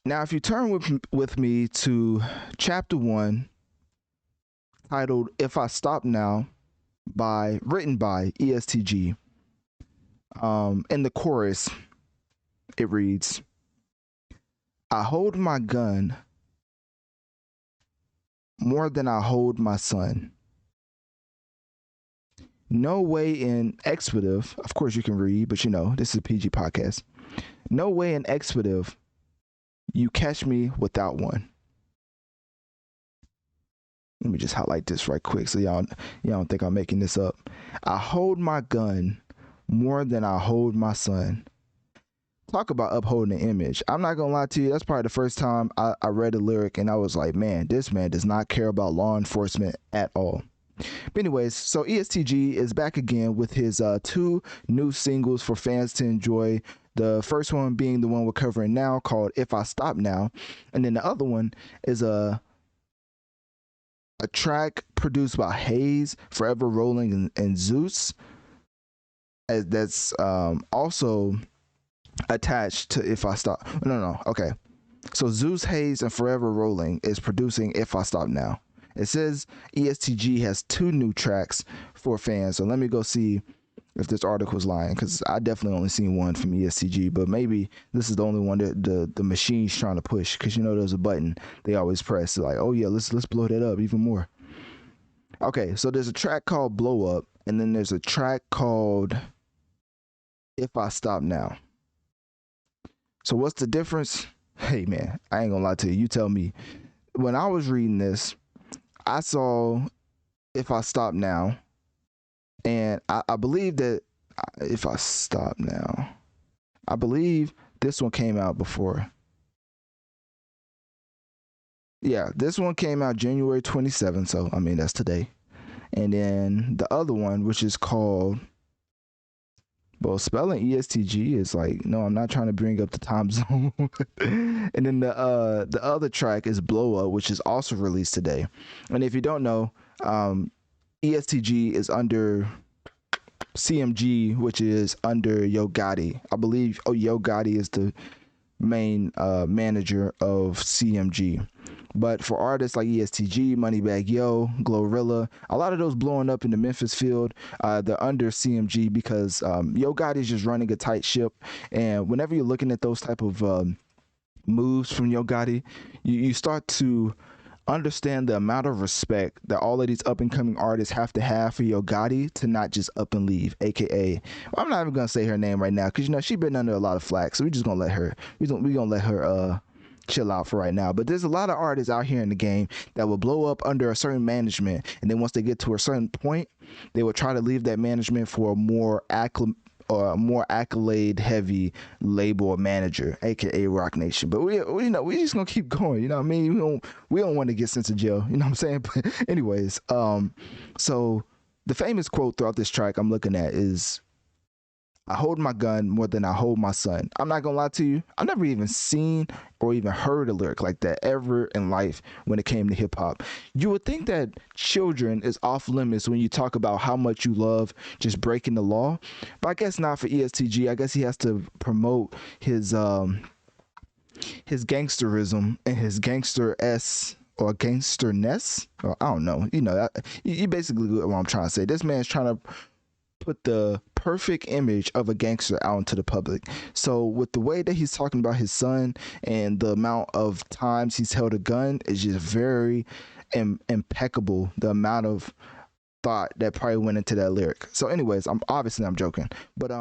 Now, if you turn with me to chapter 1, titled "If I Stop Now," written by Est Gee. In the chorus, it reads, "I hold my gun more than I hold my son. No way in expletive," of course you can read, but this is a PG podcast. "No way in expletive you catch me without one." Let me just highlight this right quick so y'all don't think I'm making this up. "I hold my gun more than I hold my son." Talk about upholding the image. I'm not gonna lie to you, that's probably the first time I read a lyric and I was like, man, this man does not care about law enforcement at all. But anyways, so Est Gee is back again with his 2 new singles for fans to enjoy. The first one being the one we're covering now, called "If I Stop Now," and then the other one is a track produced by Haze, Forever Rolling, and Zeus, that's also attached to "If I Stop." No, okay. So Zeus, Haze, and Forever Rolling is producing "If I Stop Now." It says Est Gee has 2 new tracks for fans. So let me go see if this article is lying, because I definitely only seen one from Est Gee, but maybe this is the only one that the machine's trying to push, because there's a button they always press, like, oh yeah, let's blow that up even more. Okay, so there's a track called "Blow Up," and then there's a track called "If I Stop Now." So what's the difference? Hey man, I ain't gonna lie to you. You tell me. When I was reading this, I saw "If I Stop Now," and I believe that "If I Stop Now," I believe this one came out before. Yeah, this one came out January 27th, so I mean that's today. And then the other one, which is called, well, spelling Est Gee is like, no, I'm not trying to bring up the time zone. And then the other track is "Blow Up," which is also released today. And if you don't know, Est Gee is under CMG, which is under Yo Gotti. I believe Yo Gotti is the main manager of CMG. But for artists like Est Gee, Moneybagg Yo, Glorilla, a lot of those blowing up in the Memphis field, they're under CMG because Yo Gotti is just running a tight ship. And whenever you're looking at those type of moves from Yo Gotti, you start to understand the amount of respect that all of these up and coming artists have to have for Yo Gotti to not just up and leave. AKA, well, I'm not even gonna say her name right now because she's been under a lot of flack, so we're just gonna let her. We gonna let her chill out for right now. But there's a lot of artists out here in the game that will blow up under a certain management, and then once they get to a certain point, they will try to leave that management for a more accolade heavy label or manager, aka Rock Nation. But we just gonna keep going. You know what I mean? We don't want to get sent to jail. You know what I'm saying? But anyways, so the famous quote throughout this track I'm looking at is, "I hold my gun more than I hold my son." I'm not gonna lie to you, I've never even seen or even heard a lyric like that ever in life when it came to hip hop. You would think that children is off limits when you talk about how much you love just breaking the law, but I guess not for Est Gee. I guess he has to promote his gangsterism and his gangster-s or gangsterness, or I don't know. You basically get what I'm trying to say. This man's trying to put the perfect image of a gangster out into the public. So with the way that he's talking about his son and the amount of times he's held a gun is just very impeccable. The amount of thought that probably went into that lyric. So anyways, I'm joking, but